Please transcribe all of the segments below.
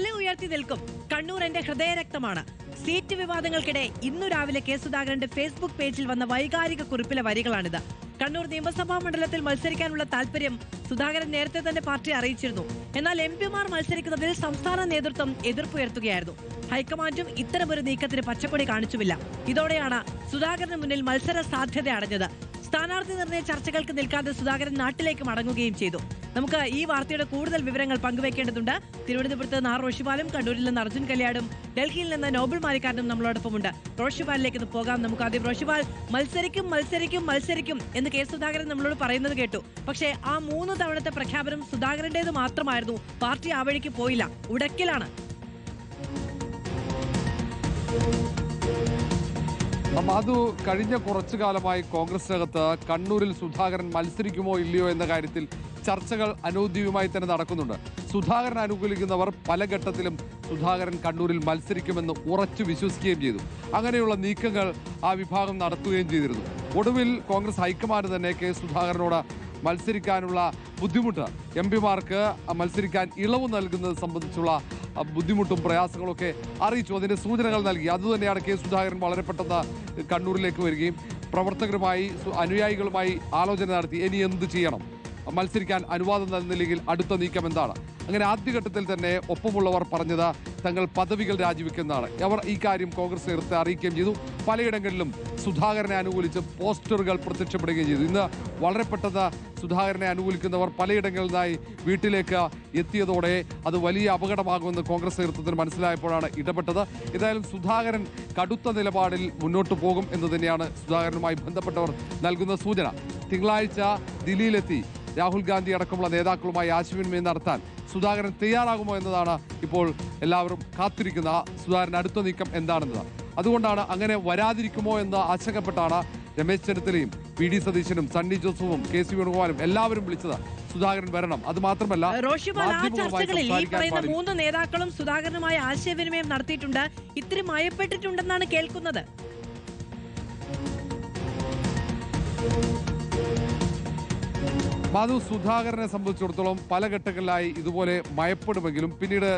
തല ഉയർത്തി നിൽക്കും. കണ്ണൂർ എന്റെ ഹൃദയരക്തമാണ്. സീറ്റ് വിവാദങ്ങൾക്കിടെ ഇന്നു രാവിലെ കെ സുധാകരന്റെ ഫേസ്ബുക്ക് പേജിൽ വന്ന വൈകാരിക കുറിപ്പിലെ വരികളാണിത്. കണ്ണൂർ നിയമസഭാ മണ്ഡലത്തിൽ മത്സരിക്കാനുള്ള താല്പര്യം സുധാകരൻ നേരത്തെ തന്നെ പാർട്ടി അറിയിച്ചിരുന്നു. എന്നാൽ എംപിമാർ മത്സരിക്കുന്നതിൽ സംസ്ഥാന നേതൃത്വം എതിർപ്പുയർത്തുകയായിരുന്നു. ഹൈക്കമാൻഡും ഇത്തരമൊരു നീക്കത്തിന് പച്ചക്കൊടി കാണിച്ചുമില്ല. ഇതോടെയാണ് സുധാകരന് മുന്നിൽ മത്സര സാധ്യത അടഞ്ഞത്. സ്ഥാനാർത്ഥി നിർണയ ചർച്ചകൾക്ക് നിൽക്കാതെ സുധാകരൻ നാട്ടിലേക്ക് മടങ്ങുകയും ചെയ്തു. നമുക്ക് ഈ വാർത്തയുടെ കൂടുതൽ വിവരങ്ങൾ പങ്കുവെക്കേണ്ടതുണ്ട്. തിരുവനന്തപുരത്ത് നിന്ന് റോഷിപാലും, കണ്ണൂരിൽ നിന്ന് അർജുൻ കല്യാടും, ഡൽഹിയിൽ നിന്ന് നോബിൾ മാലിക്കാരനും നമ്മളോടൊപ്പമുണ്ട്. റോഷിപാലിലേക്ക് പോകാം. നമുക്ക് ആദ്യം റോഷിപാൽ, മത്സരിക്കും എന്ന് കെ സുധാകരൻ നമ്മളോട് പറയുന്നത് കേട്ടു. പക്ഷേ ആ 3 തവണത്തെ പ്രഖ്യാപനം സുധാകരന്റേത് മാത്രമായിരുന്നു. പാർട്ടി ആ വഴിക്ക് പോയില്ല, ഉടക്കിലാണ്. അത് കഴിഞ്ഞ കുറച്ചു കാലമായി കോൺഗ്രസിനകത്ത് കണ്ണൂരിൽ സുധാകരൻ മത്സരിക്കുമോ ഇല്ലയോ എന്ന കാര്യത്തിൽ ചർച്ചകൾ അനൗദ്യോഗികമായി തന്നെ നടക്കുന്നുണ്ട്. സുധാകരൻ അനുകൂലിക്കുന്നവർ പല ഘട്ടത്തിലും സുധാകരൻ കണ്ണൂരിൽ മത്സരിക്കുമെന്ന് ഉറച്ചു വിശ്വസിക്കുകയും ചെയ്തു. അങ്ങനെയുള്ള നീക്കങ്ങൾ ആ വിഭാഗം നടത്തുകയും ചെയ്തിരുന്നു. ഒടുവിൽ കോൺഗ്രസ് ഹൈക്കമാൻഡ് തന്നെ കെ സുധാകരനോട് മത്സരിക്കാനുള്ള ബുദ്ധിമുട്ട്, എംപിമാർക്ക് മത്സരിക്കാൻ ഇളവ് നൽകുന്നത് സംബന്ധിച്ചുള്ള ബുദ്ധിമുട്ടും പ്രയാസങ്ങളൊക്കെ അറിയിച്ചു. അതിന്റെ സൂചനകൾ നൽകി. അതുതന്നെയാണ് കെ സുധാകരൻ വളരെ പെട്ടെന്ന് കണ്ണൂരിലേക്ക് വരികയും പ്രവർത്തകരുമായി, അനുയായികളുമായി ആലോചന നടത്തി ഇനി എന്ത് ചെയ്യണം, മത്സരിക്കാൻ അനുവാദം നൽകുന്നില്ലെങ്കിൽ അടുത്ത നീക്കം എന്താണ്. അങ്ങനെ ആദ്യഘട്ടത്തിൽ തന്നെ ഒപ്പമുള്ളവർ പറഞ്ഞത് തങ്ങൾ പദവികൾ രാജിവെക്കുന്നതാണ്. അവർ ഈ കാര്യം കോൺഗ്രസ് നേതൃത്വത്തെ അറിയിക്കുകയും ചെയ്തു. പലയിടങ്ങളിലും സുധാകരനെ അനുകൂലിച്ച് പോസ്റ്ററുകൾ പ്രത്യക്ഷപ്പെടുകയും ചെയ്തു. ഇന്ന് വളരെ പെട്ടെന്ന് സുധാകരനെ അനുകൂലിക്കുന്നവർ പലയിടങ്ങളിൽ നിന്നായി വീട്ടിലേക്ക് എത്തിയതോടെ അത് വലിയ അപകടമാകുമെന്ന് കോൺഗ്രസ് നേതൃത്വത്തിന് മനസ്സിലായപ്പോഴാണ് ഇടപെട്ടത്. ഏതായാലും സുധാകരൻ കടുത്ത നിലപാടിൽ മുന്നോട്ട് പോകും എന്ന് തന്നെയാണ് സുധാകരനുമായി ബന്ധപ്പെട്ടവർ നൽകുന്ന സൂചന. തിങ്കളാഴ്ച ദില്ലിയിലെത്തി രാഹുൽ ഗാന്ധി അടക്കമുള്ള നേതാക്കളുമായി ആശയവിനിമയം നടത്താൻ സുധാകരൻ തയ്യാറാകുമോ എന്നതാണ് ഇപ്പോൾ എല്ലാവരും കാത്തിരിക്കുന്ന. സുധാകരൻ അടുത്ത നീക്കം എന്താണെന്നത്. അതുകൊണ്ടാണ് അങ്ങനെ വരാതിരിക്കുമോ എന്ന് ആശങ്കപ്പെട്ടാണ് രമേശ് ചെന്നിത്തലയും PD സതീശനും സണ്ണി ജോസഫും KC വേണുഗോപാലും എല്ലാവരും വിളിച്ചത് സുധാകരൻ വരണം. അത് മാത്രമല്ല, ഈ പറയുന്ന 3 നേതാക്കളും സുധാകരനുമായി ആശയവിനിമയം നടത്തിയിട്ടുണ്ട്. ഇത്തിരി മയപ്പെട്ടിട്ടുണ്ടെന്നാണ് കേൾക്കുന്നത്. മാധു, സുധാകരനെ സംബന്ധിച്ചിടത്തോളം പല ഘട്ടങ്ങളിലായി ഇതുപോലെ മയപ്പെടുമെങ്കിലും പിന്നീട്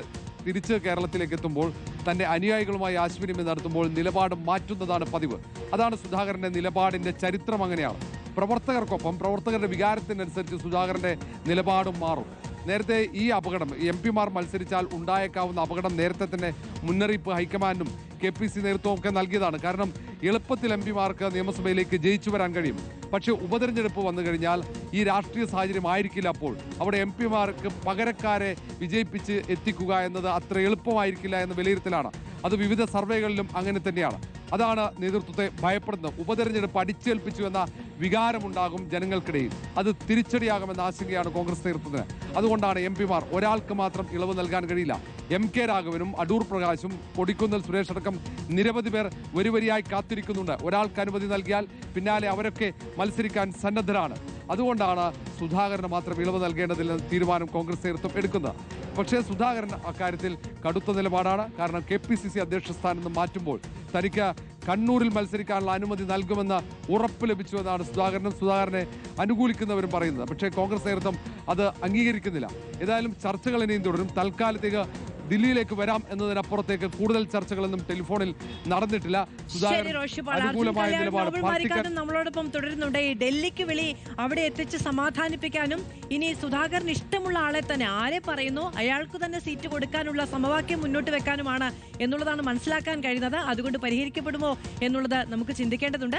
തിരിച്ച് കേരളത്തിലേക്ക് എത്തുമ്പോൾ തന്റെ അനുയായികളുമായി ആശയവിനിമയം നടത്തുമ്പോൾ നിലപാട് മാറ്റുന്നതാണ് പതിവ്. അതാണ് സുധാകരന്റെ നിലപാടിന്റെ ചരിത്രം. അങ്ങനെയാണ്. പ്രവർത്തകർക്കൊപ്പം പ്രവർത്തകരുടെ വികാരത്തിനനുസരിച്ച് സുധാകരന്റെ നിലപാടും മാറും. നേരത്തെ ഈ അപകടം, എംപിമാർ മത്സരിച്ചാൽ ഉണ്ടായേക്കാവുന്ന അപകടം നേരത്തെ തന്നെ മുന്നറിയിപ്പ് ഹൈക്കമാൻഡും KPC നേതൃത്വവും ഒക്കെ നൽകിയതാണ്. കാരണം എളുപ്പത്തിൽ എംപിമാർക്ക് നിയമസഭയിലേക്ക് ജയിച്ചു വരാൻ കഴിയും. പക്ഷേ ഉപതെരഞ്ഞെടുപ്പ് വന്നു കഴിഞ്ഞാൽ ഈ രാഷ്ട്രീയ സാഹചര്യം ആയിരിക്കില്ല. അപ്പോൾ അവിടെ എംപിമാർക്ക് പകരക്കാരെ വിജയിപ്പിച്ച് എത്തിക്കുക എന്നത് അത്ര എളുപ്പമായിരിക്കില്ല എന്ന വിലയിരുത്തലാണ്. അത് വിവിധ സർവേകളിലും അങ്ങനെ തന്നെയാണ്. അതാണ് നേതൃത്വത്തെ ഭയപ്പെടുന്നത്. ഉപതെരഞ്ഞെടുപ്പ് അടിച്ചേൽപ്പിച്ചു എന്ന വികാരമുണ്ടാകും ജനങ്ങൾക്കിടയിൽ. അത് തിരിച്ചടിയാകുമെന്ന ആശങ്കയാണ് കോൺഗ്രസ് നേതൃത്വത്തിന്. അതുകൊണ്ടാണ് എംപിമാർ ഒരാൾക്ക് മാത്രം ഇളവ് നൽകാൻ കഴിയില്ല. MK രാഘവനും അടൂർ പ്രകാശും കൊടിക്കുന്നിൽ സുരേഷ് അടക്കം നിരവധി പേർ വരിവരിയായി കാത്തിരിക്കുന്നുണ്ട്. ഒരാൾക്ക് അനുമതി നൽകിയാൽ പിന്നാലെ അവരൊക്കെ മത്സരിക്കാൻ സന്നദ്ധരാണ്. അതുകൊണ്ടാണ് സുധാകരന് മാത്രം ഇളവ് നൽകേണ്ടതില്ലെന്ന തീരുമാനം കോൺഗ്രസ് നേതൃത്വം എടുക്കുന്നത്. പക്ഷേ സുധാകരൻ അക്കാര്യത്തിൽ കടുത്ത നിലപാടാണ്. കാരണം KPCC അധ്യക്ഷ സ്ഥാനം നിന്ന് മാറ്റുമ്പോൾ തനിക്ക് കണ്ണൂരിൽ മത്സരിക്കാനുള്ള അനുമതി നൽകുമെന്ന് ഉറപ്പ് ലഭിച്ചുവെന്നാണ് സുധാകരനെ അനുകൂലിക്കുന്നവരും പറയുന്നത്. പക്ഷേ കോൺഗ്രസ് നേതൃത്വം അത് അംഗീകരിക്കുന്നില്ല. ഏതായാലും ചർച്ചകൾ ഇനിയും തുടരും. തൽക്കാലത്തേക്ക് ദില്ലിയിലേക്ക് വരാം എന്നതിനപ്പുറത്തേക്ക് കൂടുതൽ ചർച്ചകളൊന്നും ടെലിഫോണിൽ നടന്നിട്ടില്ല. നമ്മളോടൊപ്പം തുടരുന്നുണ്ട്. ഈ ഡൽഹിക്ക് വിളി അവിടെ എത്തിച്ച് സമാധാനിപ്പിക്കാനും ഇനി സുധാകരൻ ഇഷ്ടമുള്ള ആളെ തന്നെ, ആരെ പറയുന്നു അയാൾക്ക് തന്നെ സീറ്റ് കൊടുക്കാനുള്ള സമവാക്യം മുന്നോട്ട് വെക്കാനുമാണ് എന്നുള്ളതാണ് മനസ്സിലാക്കാൻ കഴിയുന്നത്. അതുകൊണ്ട് പരിഹരിക്കപ്പെടുമോ എന്നുള്ളത് നമുക്ക് ചിന്തിക്കേണ്ടതുണ്ട്.